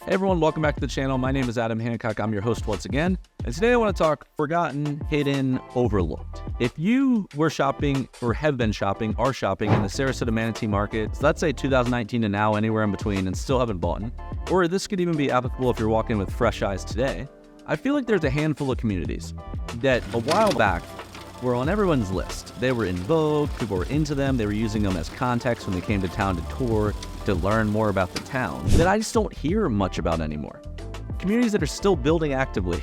Hey everyone, welcome back to the channel. My name is Adam Hancock. I'm your host once again. And today I want to talk forgotten, hidden, overlooked. If you were shopping or have been shopping, are shopping in the Sarasota Manatee market, so let's say 2019 to now, anywhere in between, and still haven't bought, or this could even be applicable if you're walking with fresh eyes today, I feel like there's a handful of communities that a while back were on everyone's list. They were in vogue, people were into them, they were using them as context when they came to town to tour, to learn more about the town, that I just don't hear much about anymore. Communities that are still building actively,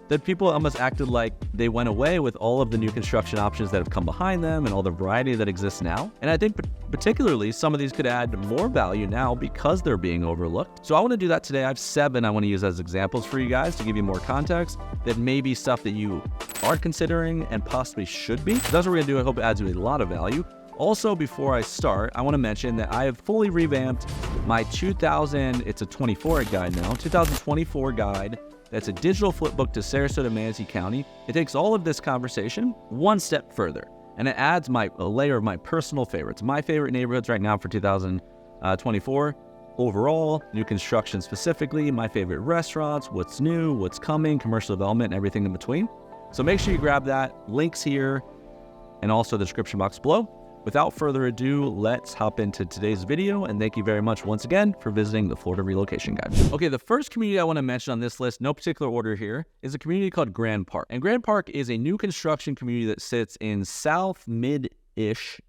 that people almost acted like they went away with all of the new construction options that have come behind them and all the variety that exists now. And I think particularly some of these could add more value now because they're being overlooked. So I want to do that today. I have 7 I want to use as examples for you guys to give you more context that may be stuff that you are considering and possibly should be. So that's what we're going to do. I hope it adds you a lot of value. Also, before I start, I want to mention that I have fully revamped my it's a 24 guide now, 2024 guide. That's a digital flipbook to Sarasota Manatee County. It takes all of this conversation one step further, and it adds a layer of my personal favorites, my favorite neighborhoods right now for 2024. Overall, new construction specifically, my favorite restaurants, what's new, what's coming, commercial development, and everything in between. So make sure you grab that. Links here and also the description box below. Without further ado, let's hop into today's video, and thank you very much once again for visiting the Florida Relocation Guide. Okay, the first community I want to mention on this list, no particular order here, is a community called Grand Park. And Grand Park is a new construction community that sits in south mid-ish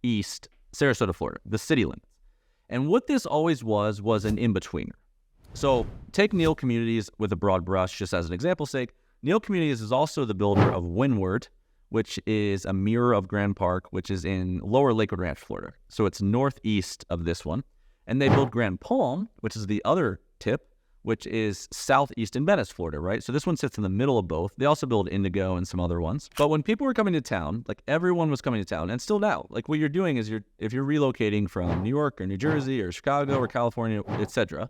east Sarasota, Florida, the city limits. And what this always was an in-betweener. So take Neal Communities with a broad brush, just as an example's sake. Neal Communities is also the builder of Windward, which is a mirror of Grand Park, which is in lower Lakewood Ranch, Florida. So it's northeast of this one. And they build Grand Palm, which is the other tip, which is southeast in Venice, Florida, right? So this one sits in the middle of both. They also build Indigo and some other ones. But when people were coming to town, like everyone was coming to town, and still now, like what you're doing is if you're relocating from New York or New Jersey or Chicago or California, etc.,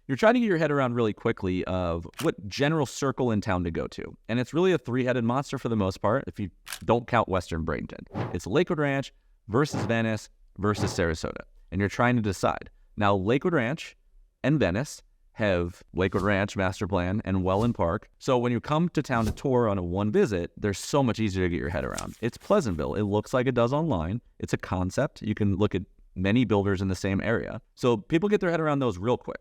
you're trying to get your head around really quickly of what general circle in town to go to. And it's really a 3-headed monster for the most part, if you don't count Western Bradenton. It's Lakewood Ranch versus Venice versus Sarasota. And you're trying to decide. Now, Lakewood Ranch and Venice have Lakewood Ranch master plan and Welland Park. So when you come to town to tour on a one visit, they're so much easier to get your head around. It's Pleasantville. It looks like it does online. It's a concept. You can look at many builders in the same area. So people get their head around those real quick.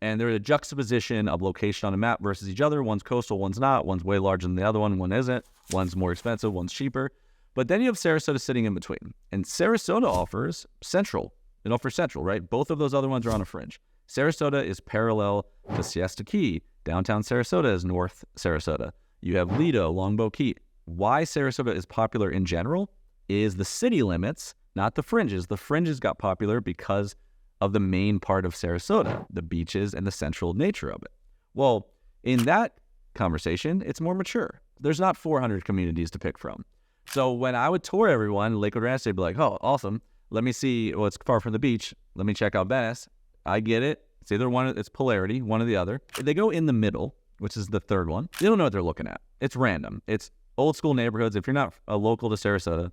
And they're a juxtaposition of location on a map versus each other. One's coastal, one's not. One's way larger than the other one isn't. One's more expensive, one's cheaper. But then you have Sarasota sitting in between. And Sarasota offers central. It offers central, right? Both of those other ones are on a fringe. Sarasota is parallel to Siesta Key. Downtown Sarasota is North Sarasota. You have Lido, Longboat Key. Why Sarasota is popular in general is the city limits, not the fringes. The fringes got popular because of the main part of Sarasota, the beaches and the central nature of it. Well, in that conversation, it's more mature. There's not 400 communities to pick from. So when I would tour everyone, Lakewood Ranch, they'd be like, oh, awesome. Let me see, well, it's far from the beach. Let me check out Venice. I get it. It's either one, it's polarity, one or the other. They go in the middle, which is the third one. They don't know what they're looking at. It's random. It's old school neighborhoods. If you're not a local to Sarasota,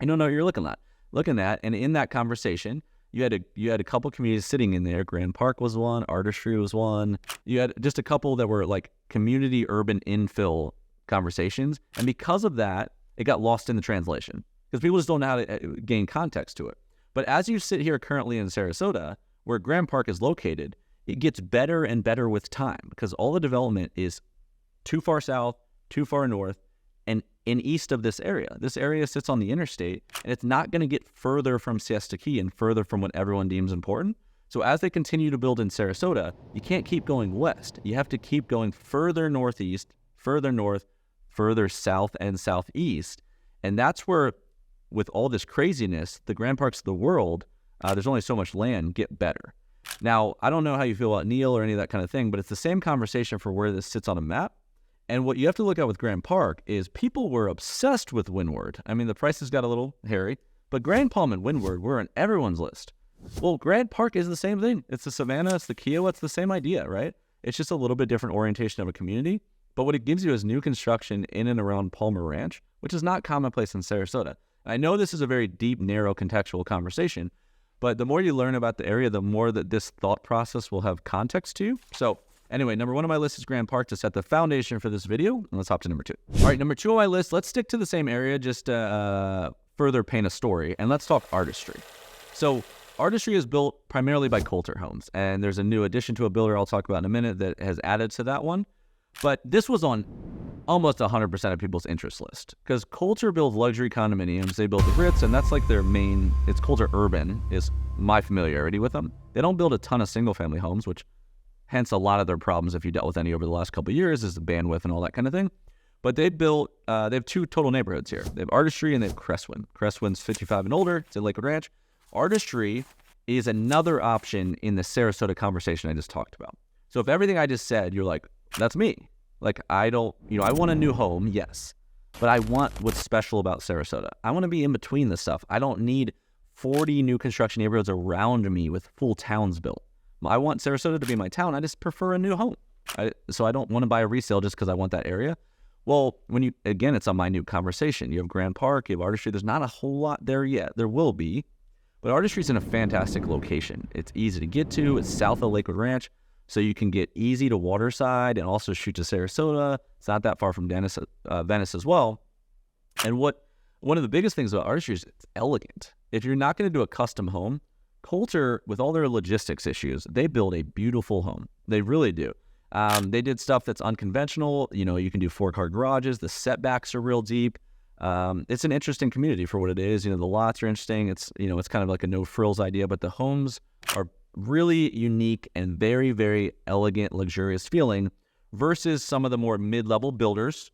you don't know what you're looking at. And in that conversation, you had a couple communities sitting in there. Grand Park was one. Artistry was one. You had just a couple that were like community urban infill conversations. And because of that, it got lost in the translation because people just don't know how to gain context to it. But as you sit here currently in Sarasota, where Grand Park is located, it gets better and better with time because all the development is too far south, too far north, and in east of this area. This area sits on the interstate, and it's not going to get further from Siesta Key and further from what everyone deems important. So as they continue to build in Sarasota, you can't keep going west. You have to keep going further northeast, further north, further south and southeast. And that's where, with all this craziness, the Grand Parks of the world, there's only so much land, get better. Now, I don't know how you feel about Neal or any of that kind of thing, but it's the same conversation for where this sits on a map. And what you have to look at with Grand Park is people were obsessed with Windward. I mean, the prices got a little hairy, but Grand Palm and Windward were on everyone's list. Well, Grand Park is the same thing. It's the Savannah, it's the Kiowa, it's the same idea, right? It's just a little bit different orientation of a community. But what it gives you is new construction in and around Palmer Ranch, which is not commonplace in Sarasota. I know this is a very deep, narrow, contextual conversation, But the more you learn about the area, the more that this thought process will have context to you. So anyway, number 1 on my list is Grand Park to set the foundation for this video. And let's hop to number 2. All right, number 2 on my list, let's stick to the same area, just to further paint a story. And let's talk Artistry. So Artistry is built primarily by Coulter Homes. And there's a new addition to a builder I'll talk about in a minute that has added to that one. But this was on almost 100% of people's interest list, because Coulter builds luxury condominiums. They build the Ritz, and that's like their main. It's Coulter Urban is my familiarity with them. They don't build a ton of single family homes, which hence a lot of their problems, if you dealt with any over the last couple of years, is the bandwidth and all that kind of thing. But they have 2 total neighborhoods here. They have Artistry and they have Crestwind. Crestwind's 55 and older. It's in Lakewood Ranch. Artistry is another option in the Sarasota conversation I just talked about. So if everything I just said, you're like, that's me. Like, I want a new home, yes, but I want what's special about Sarasota. I want to be in between this stuff. I don't need 40 new construction neighborhoods around me with full towns built. I want Sarasota to be my town. I just prefer a new home. So I don't want to buy a resale just because I want that area. Well, it's a minute conversation. You have Grand Park, you have Artistry. There's not a whole lot there yet. There will be, but Artistry's in a fantastic location. It's easy to get to. It's south of Lakewood Ranch. So you can get easy to Waterside and also shoot to Sarasota. It's not that far from Venice as well. And one of the biggest things about Artistry is it's elegant. If you're not going to do a custom home, Coulter, with all their logistics issues, they build a beautiful home. They really do. They did stuff that's unconventional. You can do 4-car garages. The setbacks are real deep. It's an interesting community for what it is. The lots are interesting. It's kind of like a no frills idea, but the homes are really unique and very, very elegant, luxurious feeling versus some of the more mid-level builders,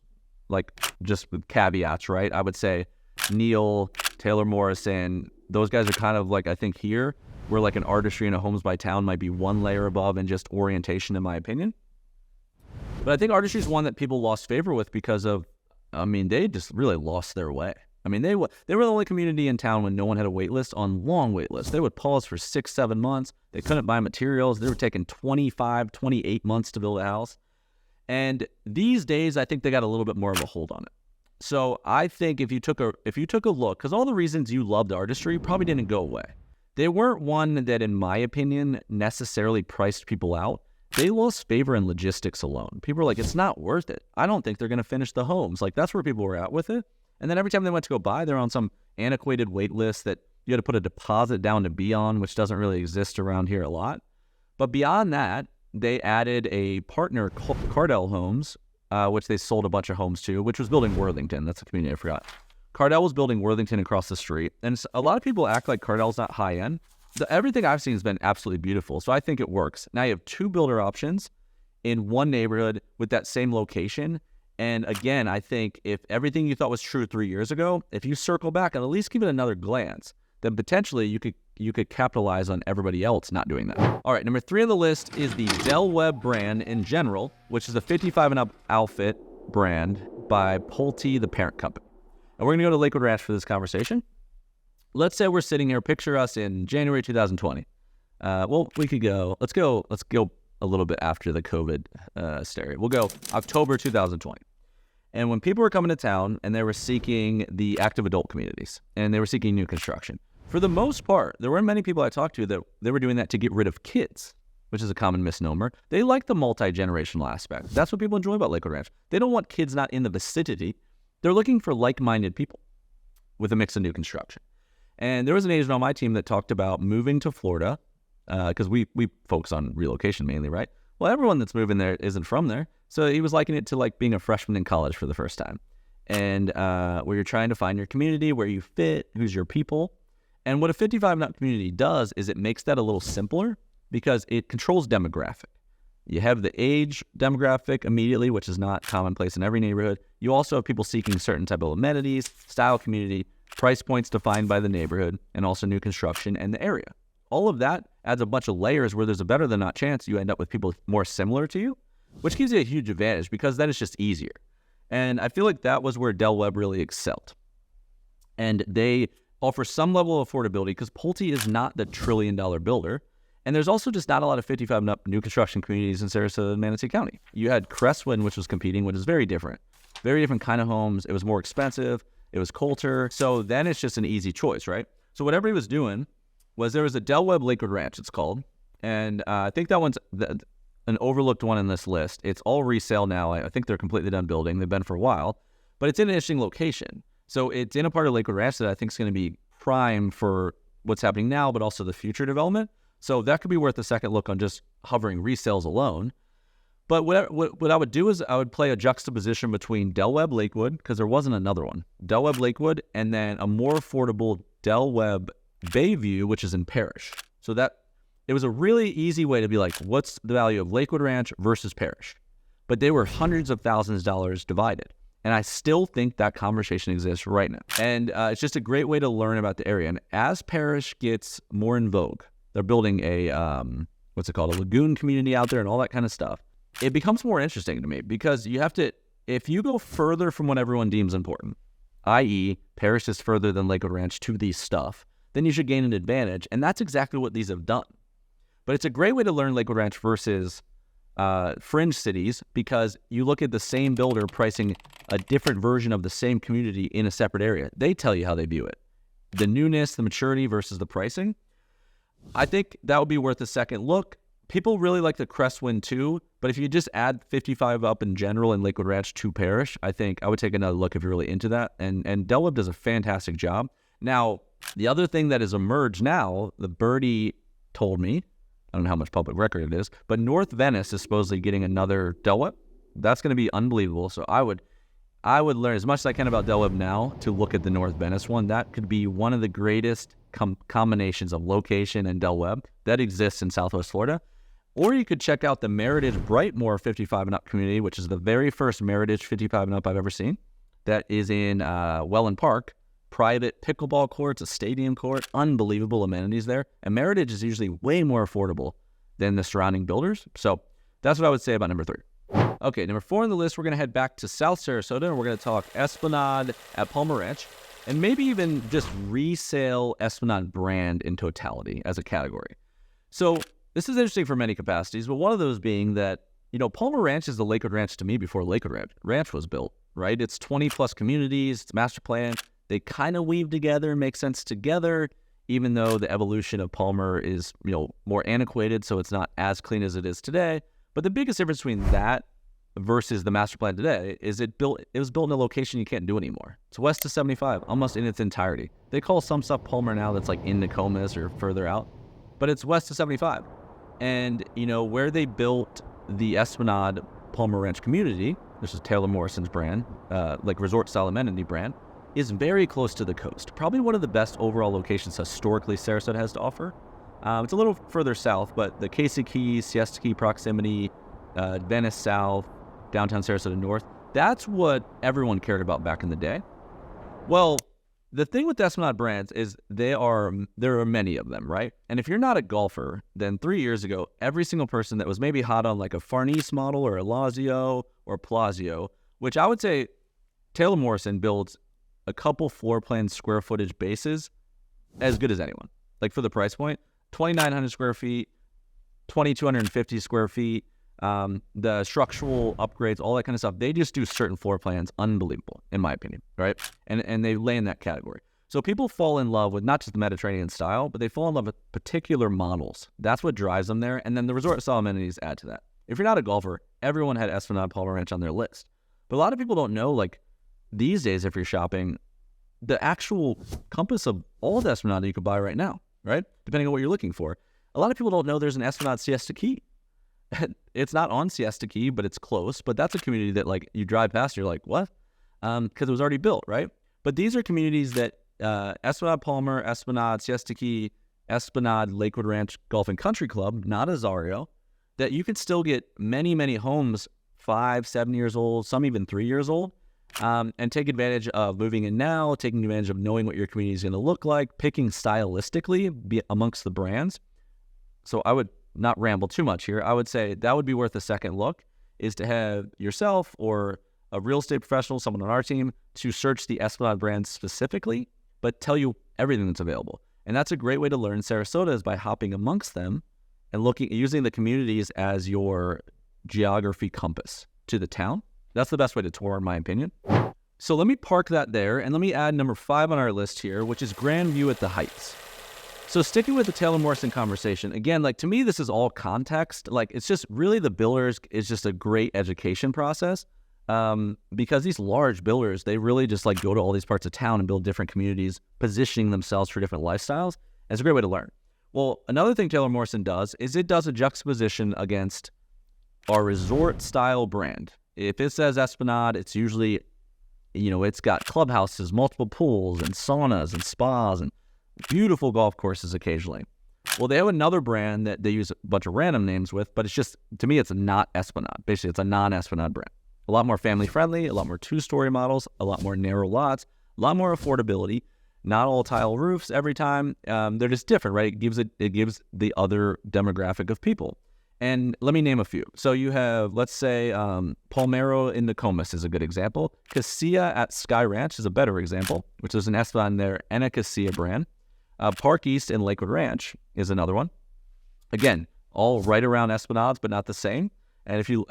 like just with caveats, right? I would say Neil, Taylor Morrison, those guys are kind of like, I think here, where like an Artistry and a Homes by Town might be one layer above in just orientation, in my opinion. But I think Artistry is one that people lost favor with because of, they just really lost their way. They were the only community in town when no one had a wait list on long wait lists. They would pause for 6-7 months. They couldn't buy materials. They were taking 25, 28 months to build a house. And these days, I think they got a little bit more of a hold on it. So I think if you took a look, because all the reasons you loved Artistry probably didn't go away. They weren't one that, in my opinion, necessarily priced people out. They lost favor in logistics alone. People were like, it's not worth it. I don't think they're going to finish the homes. Like, that's where people were at with it. And then every time they went to go buy, they're on some antiquated wait list that you had to put a deposit down to be on, which doesn't really exist around here a lot. But beyond that, they added a partner, Cardell Homes, which they sold a bunch of homes to, which was building Worthington. That's a community I forgot. Cardell was building Worthington across the street. And a lot of people act like Cardell's not high end. Everything I've seen has been absolutely beautiful. So I think it works. Now you have 2 builder options in one neighborhood with that same location. And again, I think if everything you thought was true 3 years ago, if you circle back and at least give it another glance, then potentially you could capitalize on everybody else not doing that. All right, number 3 on the list is the Del Webb brand in general, which is a 55 and up outfit brand by Pulte, the parent company. And we're gonna go to Lakewood Ranch for this conversation. Let's say we're sitting here, picture us in January 2020. Let's go a little bit after the COVID hysteria. We'll go October 2020. And when people were coming to town and they were seeking the active adult communities and they were seeking new construction, for the most part, there weren't many people I talked to that they were doing that to get rid of kids, which is a common misnomer. They like the multi-generational aspect. That's what people enjoy about Lakewood Ranch. They don't want kids not in the vicinity. They're looking for like-minded people with a mix of new construction. And there was an agent on my team that talked about moving to Florida, because we focus on relocation mainly, right? Well, everyone that's moving there isn't from there. So he was likening it to like being a freshman in college for the first time. And where you're trying to find your community, where you fit, who's your people. And what a 55 and up community does is it makes that a little simpler because it controls demographic. You have the age demographic immediately, which is not commonplace in every neighborhood. You also have people seeking certain type of amenities, style community, price points defined by the neighborhood, and also new construction and the area. All of that adds a bunch of layers where there's a better than not chance you end up with people more similar to you, which gives you a huge advantage because then it's just easier. And I feel like that was where Del Webb really excelled. And they offer some level of affordability because Pulte is not the $1 trillion builder. And there's also just not a lot of 55 and up new construction communities in Sarasota and Manatee County. You had Crestwind, which was competing, which is very different kind of homes. It was more expensive. It was Coulter. So then it's just an easy choice, right? So what everybody was doing was there was a Del Webb Lakewood Ranch, it's called. And I think that one's an overlooked one in this list. It's all resale now. I think they're completely done building. They've been for a while. But it's in an interesting location. So it's in a part of Lakewood Ranch that I think is going to be prime for what's happening now, but also the future development. So that could be worth a second look on just hovering resales alone. But what I would do is I would play a juxtaposition between Del Webb Lakewood, because there wasn't another one, Del Webb Lakewood, and then a more affordable Del Webb Bayview, which is in Parrish. So that it was a really easy way to be like, what's the value of Lakewood Ranch versus Parrish? But they were hundreds of thousands of dollars divided. And I still think that conversation exists right now. And it's just a great way to learn about the area. And as Parrish gets more in vogue, they're building a, a lagoon community out there and all that kind of stuff. It becomes more interesting to me because you have to, if you go further from what everyone deems important, i.e. Parrish is further than Lakewood Ranch to these stuff, then you should gain an advantage. And that's exactly what these have done. But it's a great way to learn Lakewood Ranch versus fringe cities, because you look at the same builder pricing a different version of the same community in a separate area. They tell you how they view it. The newness, the maturity versus the pricing. I think that would be worth a second look. People really like the Crestwind too, but if you just add 55 up in general in Lakewood Ranch to Parrish, I think I would take another look if you're really into that. And Del Webb does a fantastic job. Now, the other thing that has emerged now, the birdie told me, I don't know how much public record it is, but North Venice is supposedly getting another Del Webb. That's going to be unbelievable. So I would learn as much as I can about Del Webb now to look at the North Venice one. That could be one of the greatest combinations of location and Del Webb that exists in Southwest Florida. Or you could check out the Meritage Brightmoor 55 and up community, which is the very first Meritage 55 and up I've ever seen. That is in Welland Park. Private pickleball courts, a stadium court, unbelievable amenities there. And Meritage is usually way more affordable than the surrounding builders. So that's what I would say about number 3. Okay, number 4 on the list, we're going to head back to South Sarasota, and we're going to talk Esplanade at Palmer Ranch, and maybe even just resale Esplanade brand in totality as a category. So this is interesting for many capacities, but one of those being that, Palmer Ranch is the Lakewood Ranch to me before Lakewood Ranch was built, right? It's 20-plus communities, it's master plan. They kind of weave together and make sense together, even though the evolution of Palmer is, more antiquated, so it's not as clean as it is today. But the biggest difference between that versus the master plan today is it was built in a location you can't do anymore. It's west of 75, almost in its entirety. They call some stuff Palmer now that's like in Nokomis or further out, but it's west of 75. And, where they built the Esplanade Palmer Ranch community, this is Taylor Morrison's brand, like resort-style amenity brand, is very close to the coast. Probably one of the best overall locations historically Sarasota has to offer. It's a little further south, but the Casey Key, Siesta Key proximity, Venice South, downtown Sarasota North, that's what everyone cared about back in the day. Well, the thing with the Esplanade brands is there are many of them, right? And if you're not a golfer, then 3 years ago, every single person that was maybe hot on like a Farnese model or a Lazio or Palazzo, which I would say Taylor Morrison builds a couple floor plan square footage bases as good as anyone. Like for the price point, 2,900 square feet, 2,250 square feet, the structural upgrades, all that kind of stuff. They just do certain floor plans unbelievable, in my opinion, right? And they lay in that category. So people fall in love with not just the Mediterranean style, but they fall in love with particular models. That's what drives them there. And then the resort style amenities add to that. If you're not a golfer, everyone had Esplanade Palmer Ranch on their list. But a lot of people don't know, like, these days, if you're shopping, the actual compass of all the Esplanade you could buy right now, right? Depending on what you're looking for. A lot of people don't know there's an Esplanade Siesta Key. It's not on Siesta Key, but it's close. But that's a community that, like, you drive past, you're like, what? Because it was already built, right? But these are communities that Esplanade Palmer, Esplanade Siesta Key, Esplanade Lakewood Ranch Golf and Country Club, not Azario, that you can still get many, many homes 5, 7 years old, some even 3 years old, and take advantage of moving in now, taking advantage of knowing what your community is going to look like, picking stylistically amongst the brands. So I would not ramble too much here. I would say that would be worth a second look, is to have yourself or a real estate professional, someone on our team, to search the Esplanade brand specifically, but tell you everything that's available. And that's a great way to learn Sarasota, is by hopping amongst them and using the communities as your geography compass to the town. That's the best way to tour, in my opinion. So let me park that there, and let me add number 5 on our list here, which is Grand View at the Heights. So sticking with the Taylor Morrison conversation, again, like to me, this is all context. Like it's just really the builders is just a great education process because these large builders, they really just like go to all these parts of town and build different communities, positioning themselves for different lifestyles. And it's a great way to learn. Well, another thing Taylor Morrison does is it does a juxtaposition against our resort style brand. If it says Esplanade, it's usually, it's got clubhouses, multiple pools and saunas and spas and beautiful golf courses occasionally. Well, they have another brand that they use a bunch of random names with, but it's just, to me, it's not Esplanade. Basically, it's a non-Esplanade brand. A lot more family-friendly, a lot more two-story models, a lot more narrow lots, a lot more affordability, not all tile roofs every time. They're just different, right? It gives the other demographic of people. And let me name a few. So you have, let's say, Palmero in Nokomis is a good example. Casilla at Sky Ranch is a better example, which is an Esplanade there and a Casilla brand. Park East in Lakewood Ranch is another one. Again, all right around Esplanades, but not the same. And if you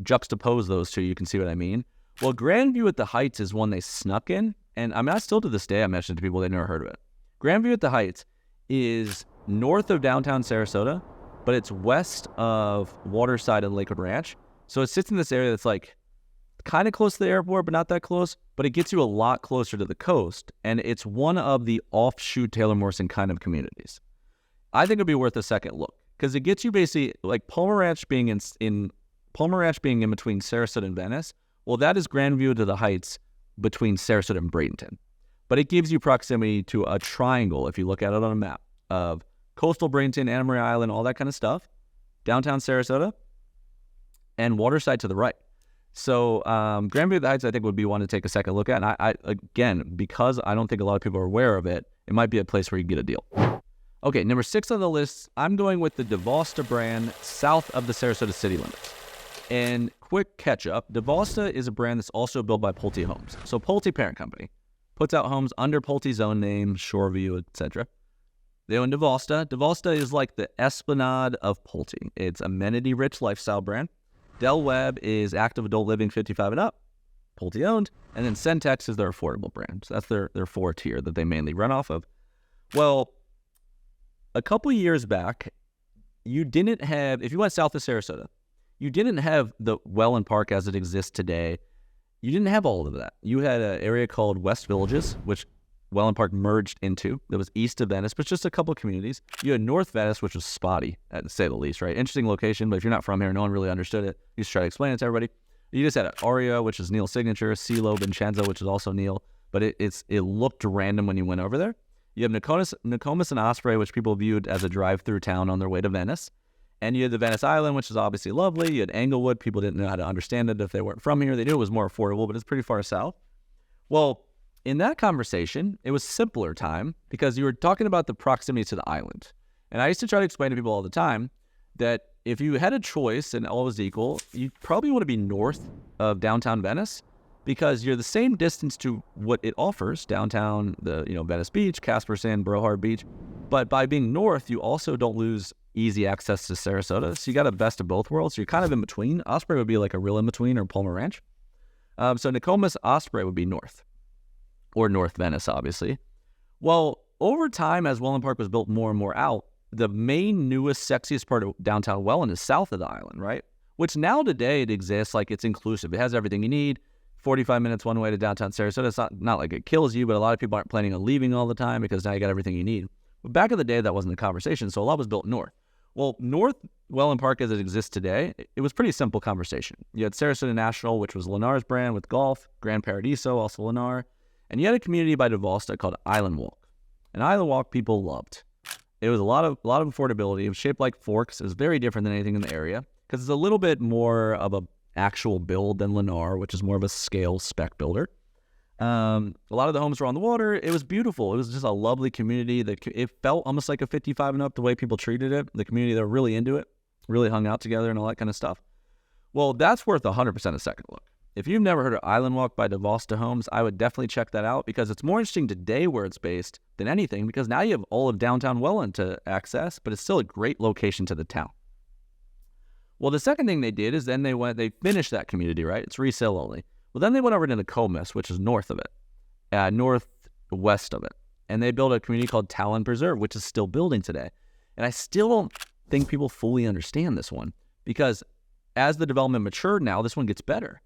juxtapose those two, you can see what I mean. Well, Grandview at the Heights is one they snuck in. And I still to this day, I mentioned to people they've never heard of it. Grandview at the Heights is north of downtown Sarasota, but it's west of Waterside and Lakewood Ranch. So it sits in this area that's like kind of close to the airport, but not that close. But it gets you a lot closer to the coast. And it's one of the offshoot Taylor Morrison kind of communities. I think it'd be worth a second look because it gets you basically like Palmer Ranch being in between Sarasota and Venice. Well, that is Grandview to the Heights between Sarasota and Bradenton. But it gives you proximity to a triangle, if you look at it on a map, of coastal Bradenton, Anna Maria Island, all that kind of stuff, downtown Sarasota, and Waterside to the right. So Grandview of the Heights, I think, would be one to take a second look at. And I again, because I don't think a lot of people are aware of it, it might be a place where you get a deal. Okay, number 6 on the list, I'm going with the Divosta brand south of the Sarasota city limits. And quick catch up, Divosta is a brand that's also built by Pulte Homes. So Pulte parent company puts out homes under Pulte's own name, Shoreview, etc. They own Divosta. Divosta is like the Esplanade of Pulte. It's amenity-rich lifestyle brand. Del Webb is active adult living 55 and up, Pulte owned. And then Centex is their affordable brand. So that's their 4 tier that they mainly run off of. Well, a couple years back, you didn't have, if you went south of Sarasota, you didn't have the Welland Park as it exists today. You didn't have all of that. You had an area called West Villages, which Welland Park merged into. That was east of Venice, but just a couple of communities. You had North Venice, which was spotty, to say the least, right? Interesting location, but if you're not from here, no one really understood it. You just try to explain it to everybody. You just had Aria, which is Neil's signature, Silo, Vincenzo, which is also Neil, but it looked random when you went over there. You have Nokomis and Osprey, which people viewed as a drive-through town on their way to Venice. And you had the Venice Island, which is obviously lovely. You had Englewood. People didn't know how to understand it if they weren't from here. They knew it was more affordable, but it's pretty far south. Well, in that conversation, it was simpler time because you were talking about the proximity to the island. And I used to try to explain to people all the time that if you had a choice and all was equal, you probably want to be north of downtown Venice because you're the same distance to what it offers, downtown, Venice Beach, Casper Sand, Brohard Beach. But by being north, you also don't lose easy access to Sarasota. So you got a best of both worlds. So you're kind of in between. Osprey would be like a real in between, or Palmer Ranch. So Nokomis Osprey would be north, or North Venice, obviously. Well, over time, as Welland Park was built more and more out, the main newest, sexiest part of downtown Welland is south of the island, right? Which now today it exists, like it's inclusive. It has everything you need. 45 minutes one way to downtown Sarasota. It's not like it kills you, but a lot of people aren't planning on leaving all the time because now you got everything you need. But back in the day, that wasn't the conversation, so a lot was built north. Well, North Welland Park as it exists today, it was pretty simple conversation. You had Sarasota National, which was Lennar's brand with golf, Grand Paradiso, also Lennar, and you had a community by Divosta called Island Walk. And Island Walk people loved. It was a lot of affordability. It was shaped like forks. It was very different than anything in the area because it's a little bit more of a actual build than Lennar, which is more of a scale spec builder. A lot of the homes were on the water. It was beautiful. It was just a lovely community. It felt almost like a 55 and up, the way people treated it. The community, they were really into it, really hung out together and all that kind of stuff. Well, that's worth 100% a second look. If you've never heard of Island Walk by Divosta Homes, I would definitely check that out because it's more interesting today where it's based than anything because now you have all of downtown Welland to access, but it's still a great location to the town. Well, the second thing they did is then they finished that community, right? It's resale only. Well, then they went over to Nokomis, which is north of it, northwest of it. and they built a community called Talon Preserve, which is still building today. And I still don't think people fully understand this one, because as the development matured now, this one gets better.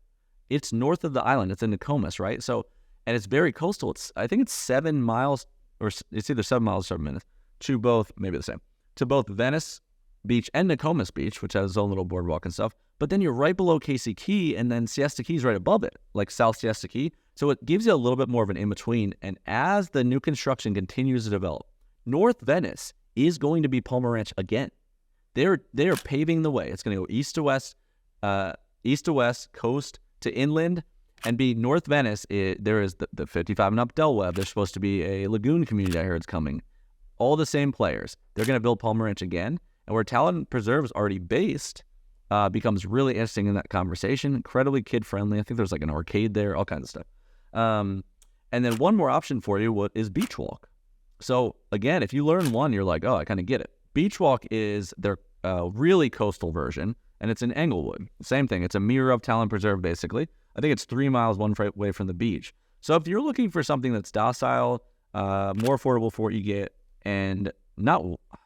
It's north of the island. It's in Nokomis, right? So, and it's very coastal. I think it's 7 miles, or it's either 7 miles or 7 minutes to both, maybe the same, to both Venice Beach and Nokomis Beach, which has its own little boardwalk and stuff. But then you're right below Casey Key, and then Siesta Key is right above it, like South Siesta Key. So it gives you a little bit more of an in-between. And as the new construction continues to develop, North Venice is going to be Palmer Ranch again. They are paving the way. It's going to go east to west, coast to inland, and be North Venice. There is the 55 and up Del Webb. There's supposed to be a lagoon community. I heard it's coming. All the same players. They're going to build Palmer Ranch again. And where Talon Preserve is already based becomes really interesting in that conversation. Incredibly kid-friendly. I think there's like an arcade there, all kinds of stuff. And then one more option for you is Beach Walk. So again, if you learn one, you're like, oh, I kind of get it. Beach Walk is their really coastal version, and it's in Englewood. Same thing. It's a mirror of Talon Preserve, basically. I think it's 3 miles one way from the beach. So if you're looking for something that's docile, more affordable for what you get, and not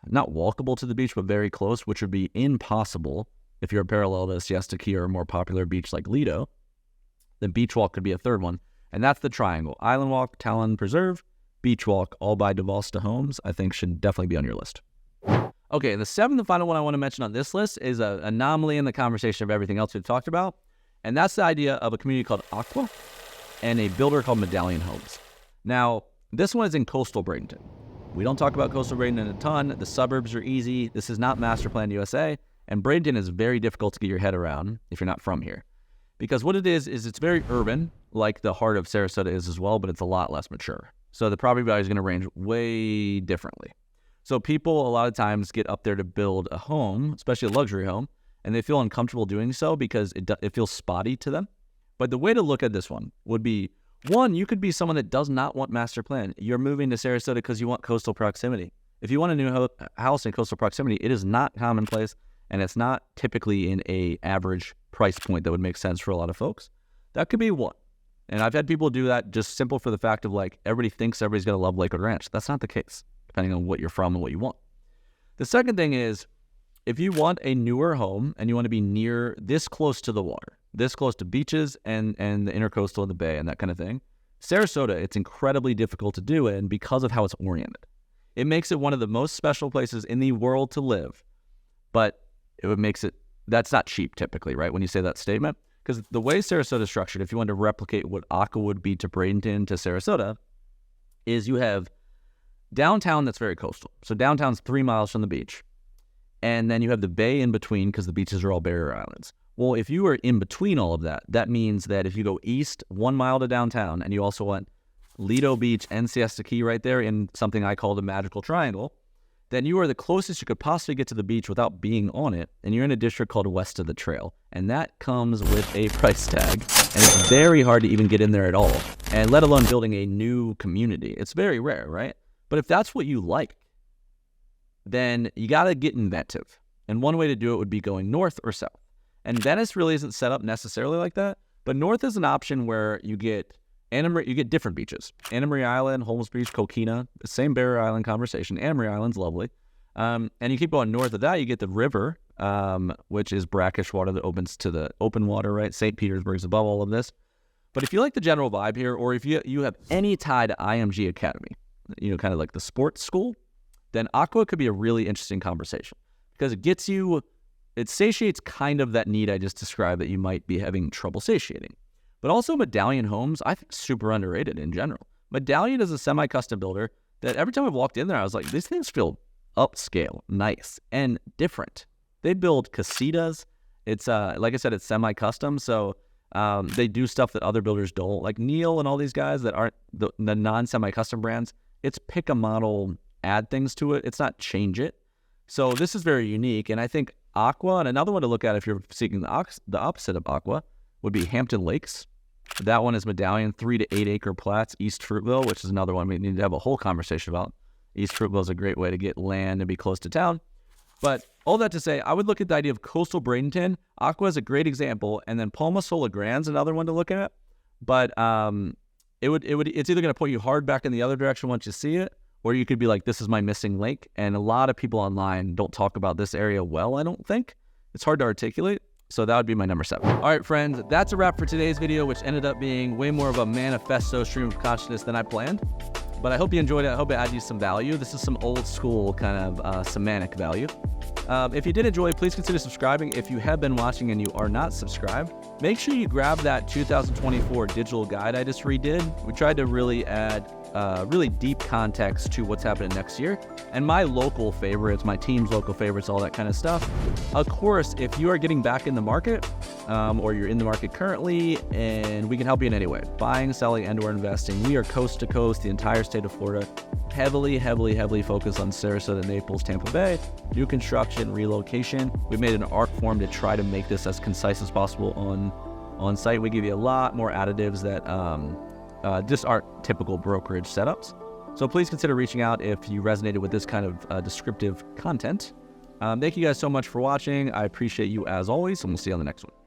walkable to the beach, but very close, which would be impossible if you're parallel to Siesta Key or a more popular beach like Lido, then Beach Walk could be a third one. And that's the triangle. Island Walk, Talon Preserve, Beach Walk, all by Divosta Homes, I think should definitely be on your list. Okay, the seventh and final one I want to mention on this list is an anomaly in the conversation of everything else we've talked about. And that's the idea of a community called Aqua and a builder called Medallion Homes. Now, this one is in coastal Bradenton. We don't talk about coastal Bradenton a ton. The suburbs are easy. This is not Master Plan USA. And Bradenton is very difficult to get your head around if you're not from here. Because what it is it's very urban, like the heart of Sarasota is as well, but it's a lot less mature. So the property value is going to range way differently. So people a lot of times get up there to build a home, especially a luxury home, and they feel uncomfortable doing so because it feels spotty to them. But the way to look at this one would be, one, you could be someone that does not want master plan. You're moving to Sarasota because you want coastal proximity. If you want a new house in coastal proximity, it is not commonplace, and it's not typically in a average price point that would make sense for a lot of folks. That could be one. And I've had people do that just simple for the fact of like, everybody thinks everybody's going to love Lakewood Ranch. That's not the case, depending on what you're from and what you want. The second thing is, if you want a newer home and you want to be near this close to the water, this close to beaches and the intercoastal and the bay and that kind of thing, Sarasota, it's incredibly difficult to do it, and because of how it's oriented. It makes it one of the most special places in the world to live, but that's not cheap typically, right? When you say that statement, because the way Sarasota is structured, if you want to replicate what Aqua would be to Bradenton to Sarasota, is you have downtown that's very coastal. So downtown's 3 miles from the beach. And then you have the bay in between because the beaches are all barrier islands. Well, if you are in between all of that, that means that if you go east 1 mile to downtown and you also want Lido Beach and Siesta Key right there in something I call the magical triangle, then you are the closest you could possibly get to the beach without being on it, and you're in a district called West of the Trail. And that comes with a price tag, and it's very hard to even get in there at all, and let alone building a new community. It's very rare, right? But if that's what you like, then you got to get inventive. And one way to do it would be going north or south. And Venice really isn't set up necessarily like that, but north is an option where you get different beaches. Anna Maria Island, Holmes Beach, Coquina, the same barrier island conversation. Anna Maria Island's lovely. And you keep going north of that, you get the river, which is brackish water that opens to the open water, right? St. Petersburg's above all of this. But if you like the general vibe here, or if you have any tie to IMG Academy, kind of like the sports school, then Aqua could be a really interesting conversation because it satiates kind of that need I just described that you might be having trouble satiating. But also Medallion Homes, I think super underrated in general. Medallion is a semi-custom builder that every time I've walked in there, I was like, these things feel upscale, nice, and different. They build casitas. It's, like I said, it's semi-custom, so they do stuff that other builders don't. Like Neil and all these guys that aren't the non-semi-custom brands, it's pick a model, add things to it. It's not change it. So this is very unique, and I think Aqua, and another one to look at if you're seeking the opposite of Aqua, would be Hampton Lakes. That one is Medallion, 3 to 8 acre plats, East Fruitville, which is another one we need to have a whole conversation about. East Fruitville is a great way to get land and be close to town. But all that to say, I would look at the idea of coastal Bradenton. Aqua is a great example, and then Palma Sola Grande's another one to look at. But it's either going to point you hard back in the other direction once you see it, or you could be like, this is my missing link. And a lot of people online don't talk about this area well, I don't think. It's hard to articulate. So that would be my number 7. All right, friends, that's a wrap for today's video, which ended up being way more of a manifesto stream of consciousness than I planned. But I hope you enjoyed it. I hope it added you some value. This is some old school kind of semantic value. If you did enjoy, please consider subscribing. If you have been watching and you are not subscribed, make sure you grab that 2024 digital guide I just redid. We tried to really add really deep context to what's happening next year, and my local favorites, my team's local favorites, all that kind of stuff. Of course, if you are getting back in the market, or you're in the market currently, and we can help you in any way, buying, selling, and/or investing. We are coast to coast, the entire state of Florida, heavily focused on Sarasota, Naples, Tampa Bay, new construction, relocation. We made an art form to try to make this as concise as possible on site. We give you a lot more additives that just aren't typical brokerage setups. So please consider reaching out if you resonated with this kind of descriptive content. Thank you guys so much for watching. I appreciate you as always, and we'll see you on the next one.